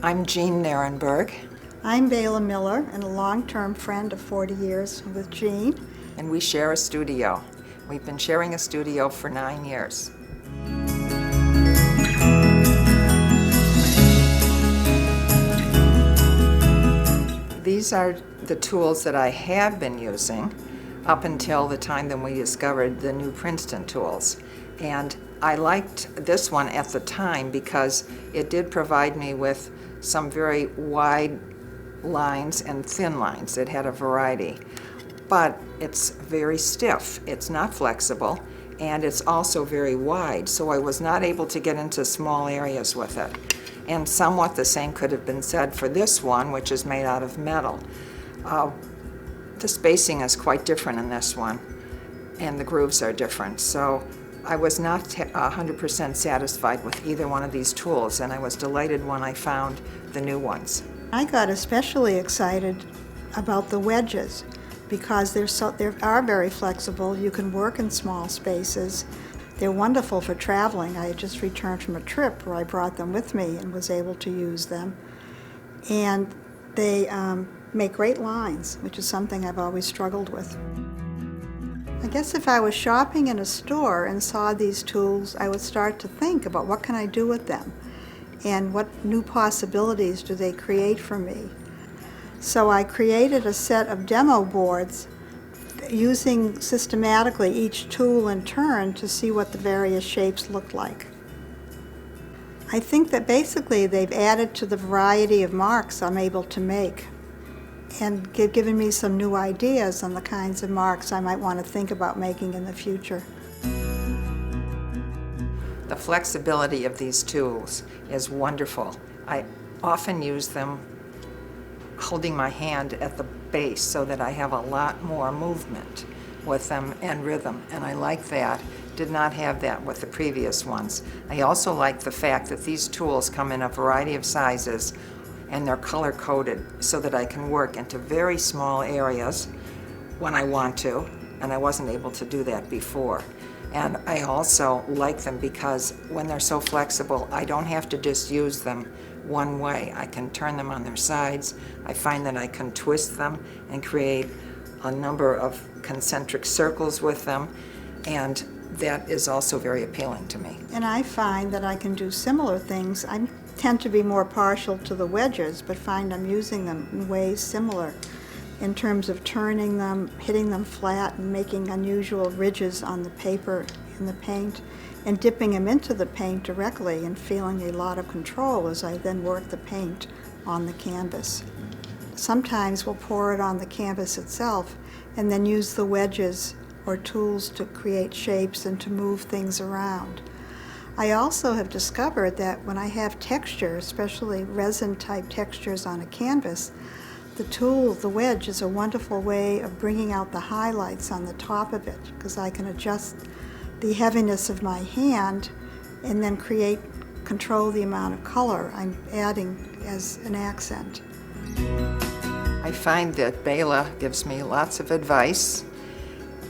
I'm Jean Narenberg. I'm Bela Miller, and a long-term friend of 40 years with Jean. And we share a studio. We've been sharing a studio for 9 years. These are the tools that I have been using up until the time that we discovered the new Princeton tools. And I liked this one at the time because it did provide me with some very wide lines and thin lines. It had a variety. But it's very stiff. It's not flexible, and it's also very wide, so I was not able to get into small areas with it. And somewhat the same could have been said for this one, which is made out of metal. The spacing is quite different in this one, and the grooves are different. So I was not 100% satisfied with either one of these tools, and I was delighted when I found the new ones. I got especially excited about the wedges because they are very flexible. You can work in small spaces. They're wonderful for traveling. I had just returned from a trip where I brought them with me and was able to use them. And they make great lines, which is something I've always struggled with. I guess if I was shopping in a store and saw these tools, I would start to think about what can I do with them and what new possibilities do they create for me. So I created a set of demo boards using systematically each tool in turn to see what the various shapes looked like. I think that basically they've added to the variety of marks I'm able to make and given me some new ideas on the kinds of marks I might want to think about making in the future. The flexibility of these tools is wonderful. I often use them holding my hand at the base so that I have a lot more movement with them and rhythm, and I like that. Did not have that with the previous ones. I also like the fact that these tools come in a variety of sizes and they're color-coded so that I can work into very small areas when I want to, and I wasn't able to do that before. And I also like them because when they're so flexible, I don't have to just use them one way. I can turn them on their sides. I find that I can twist them and create a number of concentric circles with them, and that is also very appealing to me. And I find that I can do similar things. I tend to be more partial to the wedges, but find I'm using them in ways similar in terms of turning them, hitting them flat, and making unusual ridges on the paper in the paint, and dipping them into the paint directly and feeling a lot of control as I then work the paint on the canvas. Sometimes we'll pour it on the canvas itself and then use the wedges or tools to create shapes and to move things around. I also have discovered that when I have texture, especially resin-type textures on a canvas, the tool, the wedge, is a wonderful way of bringing out the highlights on the top of it because I can adjust the heaviness of my hand and then control the amount of color I'm adding as an accent. I find that Bela gives me lots of advice,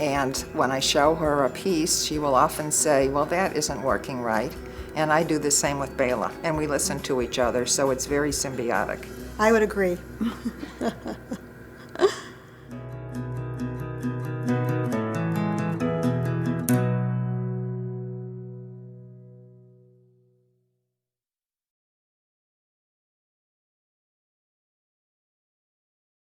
and when I show her a piece, she will often say, well, that isn't working right. And I do the same with Bela, and we listen to each other, so it's very symbiotic. I would agree.